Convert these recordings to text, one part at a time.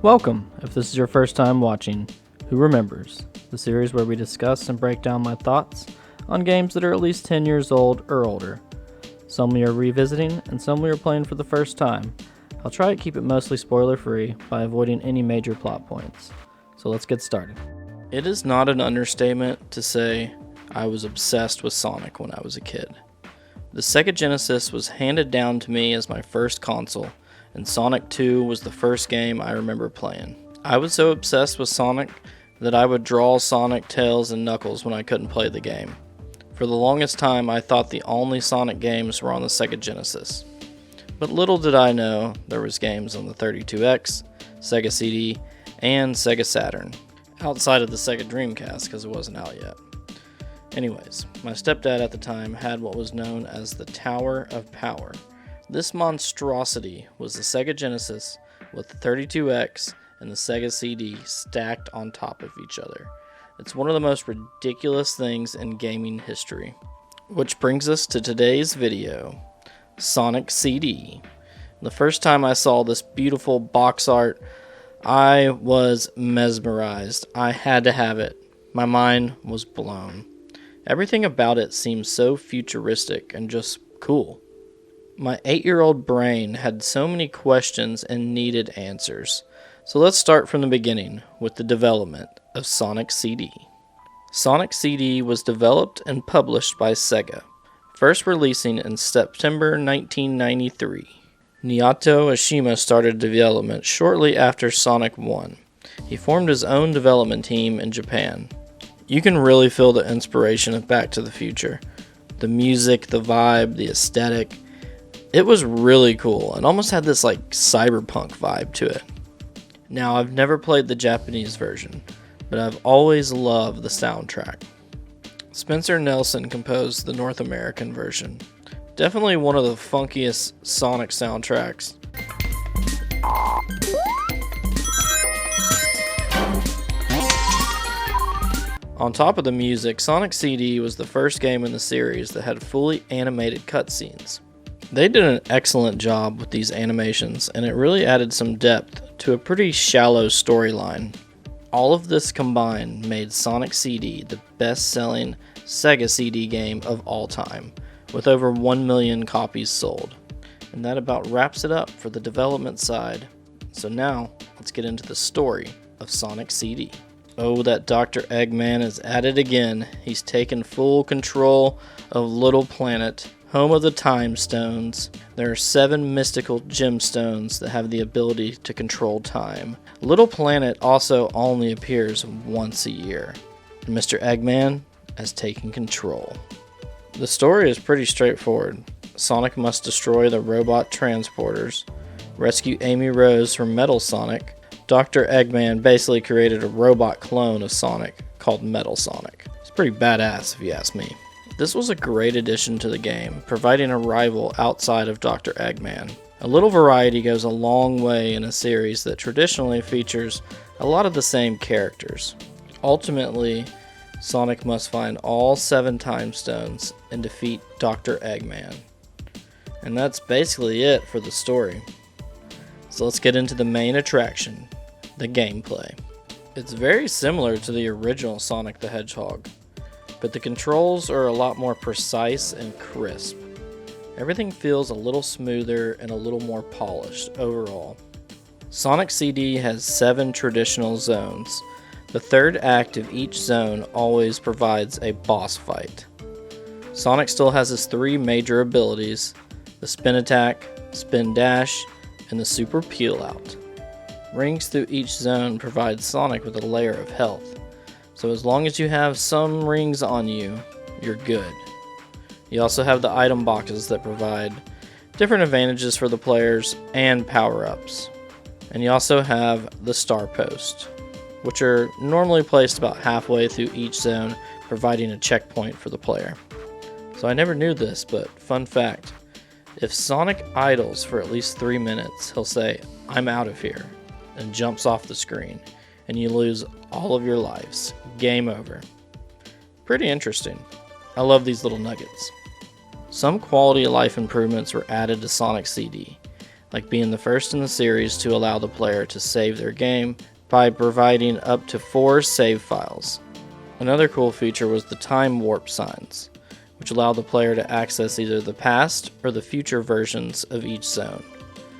Welcome, if this is your first time watching Who Remembers, the series where we discuss and break down my thoughts on games that are at least 10 years old or older. Some we are revisiting and some we are playing for the first time. I'll try to keep it mostly spoiler free by avoiding any major plot points. So let's get started. It is not an understatement to say I was obsessed with Sonic when I was a kid. The Sega Genesis was handed down to me as my first console, and Sonic 2 was the first game I remember playing. I was so obsessed with Sonic that I would draw Sonic, Tails, and Knuckles when I couldn't play the game. For the longest time, I thought the only Sonic games were on the Sega Genesis. But little did I know there was games on the 32X, Sega CD, and Sega Saturn, outside of the Sega Dreamcast because it wasn't out yet. Anyways, my stepdad at the time had what was known as the Tower of Power. This monstrosity was the Sega Genesis with the 32X and the Sega CD stacked on top of each other. It's one of the most ridiculous things in gaming history. Which brings us to today's video, Sonic CD. The first time I saw this beautiful box art, I was mesmerized. I had to have it. My mind was blown. Everything about it seemed so futuristic and just cool. My 8-year-old brain had so many questions and needed answers. So let's start from the beginning with the development of Sonic CD. Sonic CD was developed and published by Sega, first releasing in September 1993. Naoto Oshima started development shortly after Sonic 1. He formed his own development team in Japan. You can really feel the inspiration of Back to the Future. The music, the vibe, the aesthetic. It was really cool and almost had this cyberpunk vibe to it. Now, I've never played the Japanese version, but I've always loved the soundtrack. Spencer Nelson composed the North American version. Definitely one of the funkiest Sonic soundtracks. On top of the music, Sonic CD was the first game in the series that had fully animated cutscenes. They did an excellent job with these animations, and it really added some depth to a pretty shallow storyline. All of this combined made Sonic CD the best-selling Sega CD game of all time, with over 1 million copies sold. And that about wraps it up for the development side. So now, let's get into the story of Sonic CD. Oh, that Dr. Eggman is at it again. He's taken full control of Little Planet, home of the Time Stones. There are 7 mystical gemstones that have the ability to control time. Little Planet also only appears once a year, and Mr. Eggman has taken control. The story is pretty straightforward. Sonic must destroy the robot transporters, rescue Amy Rose from Metal Sonic. Dr. Eggman basically created a robot clone of Sonic called Metal Sonic. It's pretty badass if you ask me. This was a great addition to the game, providing a rival outside of Dr. Eggman. A little variety goes a long way in a series that traditionally features a lot of the same characters. Ultimately, Sonic must find all 7 Time Stones and defeat Dr. Eggman. And that's basically it for the story. So let's get into the main attraction, the gameplay. It's very similar to the original Sonic the Hedgehog, but the controls are a lot more precise and crisp. Everything feels a little smoother and a little more polished overall. Sonic CD has 7 traditional zones. The third act of each zone always provides a boss fight. Sonic still has his 3 major abilities, the spin attack, spin dash, and the super peel out. Rings through each zone provide Sonic with a layer of health, so as long as you have some rings on you, you're good. You also have the item boxes that provide different advantages for the players and power-ups. And you also have the star post, which are normally placed about halfway through each zone, providing a checkpoint for the player. So I never knew this, but fun fact, if Sonic idles for at least 3 minutes, he'll say, "I'm out of here," and jumps off the screen, and you lose all of your lives. Game over. Pretty interesting. I love these little nuggets. Some quality of life improvements were added to Sonic CD. like being the first in the series to allow the player to save their game by providing up to 4 save files. Another cool feature was the time warp signs, which allow the player to access either the past or the future versions of each zone.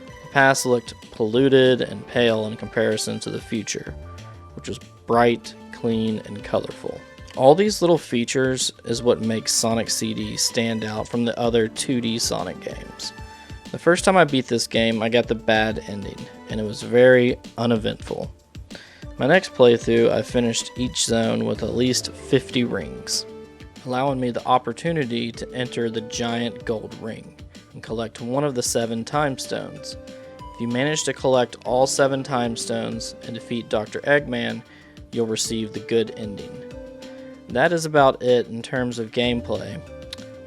The past looked polluted and pale in comparison to the future, which was bright, clean, and colorful. All these little features is what makes Sonic CD stand out from the other 2D Sonic games. The first time I beat this game, I got the bad ending, and it was very uneventful. My next playthrough, I finished each zone with at least 50 rings, allowing me the opportunity to enter the giant gold ring and collect one of the 7 time stones. If you manage to collect all 7 time stones and defeat Dr. Eggman, you'll receive the good ending. That is about it in terms of gameplay.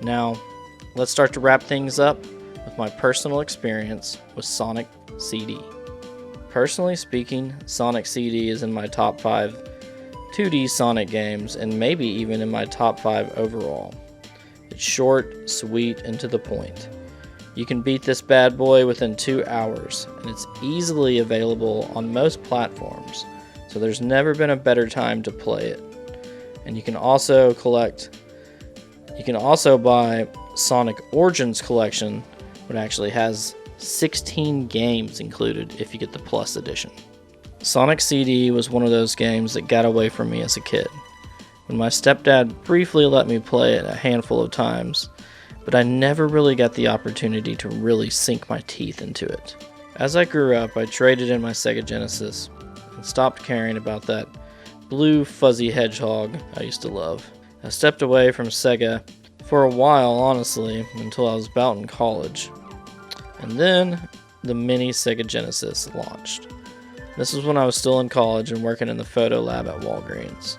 Now, let's start to wrap things up with my personal experience with Sonic CD. Personally speaking, Sonic CD is in my top 5 2D Sonic games and maybe even in my top 5 overall. It's short, sweet, and to the point. You can beat this bad boy within 2 hours, and it's easily available on most platforms, so there's never been a better time to play it. And you can also buy Sonic Origins Collection, which actually has 16 games included if you get the Plus Edition. Sonic CD was one of those games that got away from me as a kid, when my stepdad briefly let me play it a handful of times, but I never really got the opportunity to really sink my teeth into it. As I grew up, I traded in my Sega Genesis and stopped caring about that blue fuzzy hedgehog I used to love. I stepped away from Sega for a while, honestly, until I was about in college. And then the mini Sega Genesis launched. This was when I was still in college and working in the photo lab at Walgreens.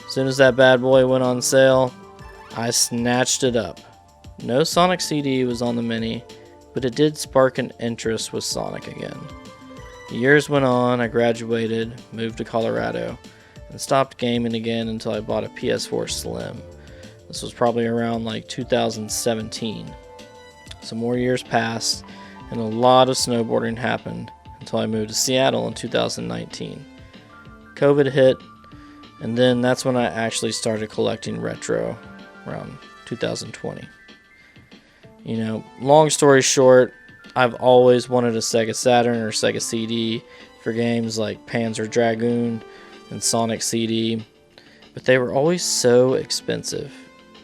As soon as that bad boy went on sale, I snatched it up. No Sonic CD was on the mini, but it did spark an interest with Sonic again. The years went on, I graduated, moved to Colorado, and stopped gaming again until I bought a PS4 Slim. This was probably around like 2017. Some more years passed, and a lot of snowboarding happened until I moved to Seattle in 2019. COVID hit, and then that's when I actually started collecting retro around 2020. You know, long story short, I've always wanted a Sega Saturn or Sega CD for games like Panzer Dragoon and Sonic CD, but they were always so expensive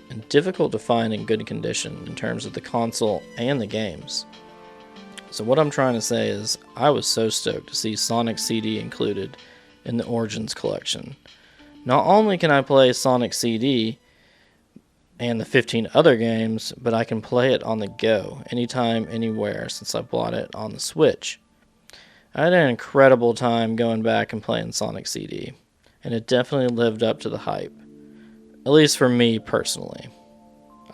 and difficult to find in good condition in terms of the console and the games. So what I'm trying to say is, I was so stoked to see Sonic CD included in the Origins collection. Not only can I play Sonic CD and the 15 other games, but I can play it on the go, anytime, anywhere, since I bought it on the Switch. I had an incredible time going back and playing Sonic CD, and it definitely lived up to the hype, at least for me personally.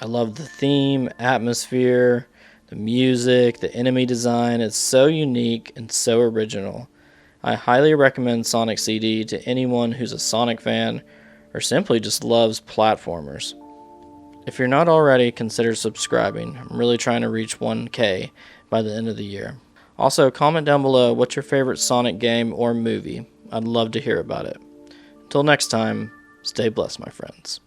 I love the theme, atmosphere, the music, the enemy design. It's so unique and so original. I highly recommend Sonic CD to anyone who's a Sonic fan or simply just loves platformers. If you're not already, consider subscribing. I'm really trying to reach 1K by the end of the year. Also, comment down below what's your favorite Sonic game or movie. I'd love to hear about it. Until next time, stay blessed, my friends.